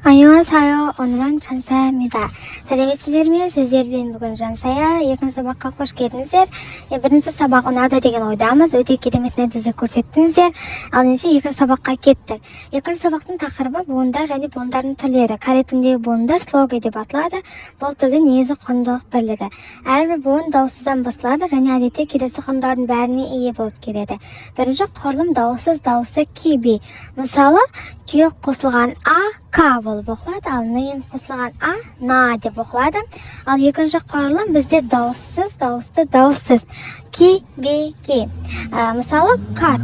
안녕하세요. 오늘은 Жансая입니다. сәлеметсіздер ме? Сіздермен бүгін Жансая. Екінші сабаққа қош келдіңіздер. Бірінші сабақ ұнады деген ойдамыз. Өте керемет нәтиже көрсеттіңіздер. Ал ендеше екінші сабаққа кеттік. Екінші сабақтың тақырыбы буындар және буындардың түрлері. Корей тіліндегі буындар слоги деп аталады. Бұл тілдің негізгі құрылымдық бірлігі. Әрбір буын дауыссыздан басталады және әдетте келесі құрылымдардың бәріне ие болып келеді. Бірінші құрылым дауыссыз, дауысты ки-би. Мысалы, ки қосылған а, к болып оқылады, ал нын қосылған а, на деп оқылады. Ал екінші құрылым бізде дауыссыз, дауысты, дауыссыз. Ки, би, ки. Мысалы, кат,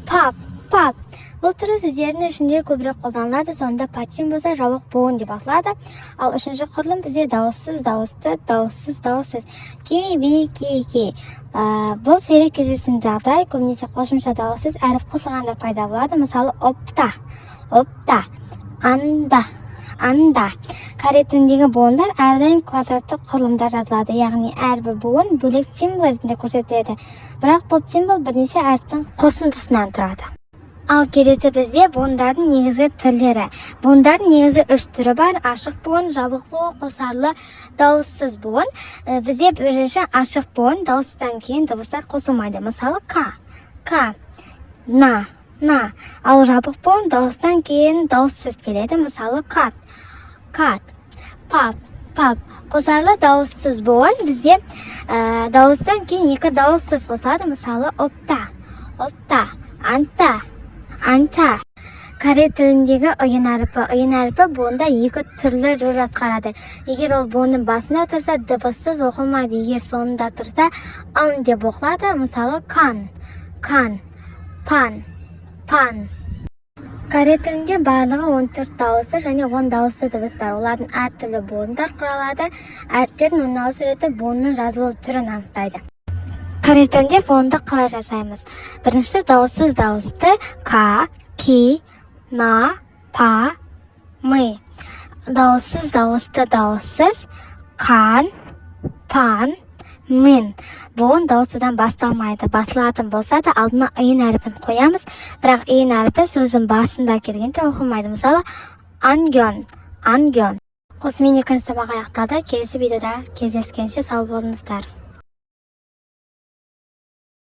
пап, пап. Бұл түрі сөздердің ішінде көбірек қолданылады, сонда патчин болса жабық буын деп аталады. Ал үшінші құрылым бізде дауыссыз, дауысты, дауыссыз, дауыссыз. Ки, би, ки. Бұл сирек кездесетін жағдай, көбінесе қосымша дауыссыз әріп қосылғанда пайда болады. Мысалы, опта, анда. Корей тіліндегі буындар әрдайым квадраттық құрылымда жазылады, яғни әрбір буын бөлек символ ретінде көрсетіледі. Бірақ бұл символ бірнеше әріптің қосындысынан тұрады. Ал келесі бізде буындардың негізгі түрлері. Буындардың негізі үш түрі бар: ашық буын, жабық буын, қосарлы, дауыссыз буын. Бізде бірінші ашық буын, дауыстан кейін дыбыстар қосылмайды. Мысалы, к, на. Ал жабық буын дауыстан кейін дауыссыз келеді. Мысалы, кат, пап. Қосарлы дауыссыз буын бізде дауыстан кейін екі дауыссыз қосылады. Мысалы, опта, анта. Корей тіліндегі ұйын әріпі буында екі түрлі рөл атқарады. Егер ол буынның басында тұрса, дыбыссыз оқылмайды. Егер соңында тұрса, ан деп оқылады. Мысалы, кан, пан. Корей тілінде барлығы 14 дауысты және 10 дауысты дыбыс бар. Олардың әртүрлі буындар құралады. Әріптердің орналасу реті буынның жазылу түрін анықтайды. Корей тілінде буынды қалай жасаймыз? Бірінші дауыссыз дауысты к, ки, на, па, мы. Дауыссыз дауысты дауыссыз кан, пан, мин. Буын дауыстыдан басталмайды. Басылатын болса да алдына ұйын әріпін қоямыз, бірақ ұйын әріпі сөздің басында келгенде оқылмайды. Мысалы, ангён. Осымен екінші сабақ аяқталды. Келесі видеода кездескенше сау болыңыздар.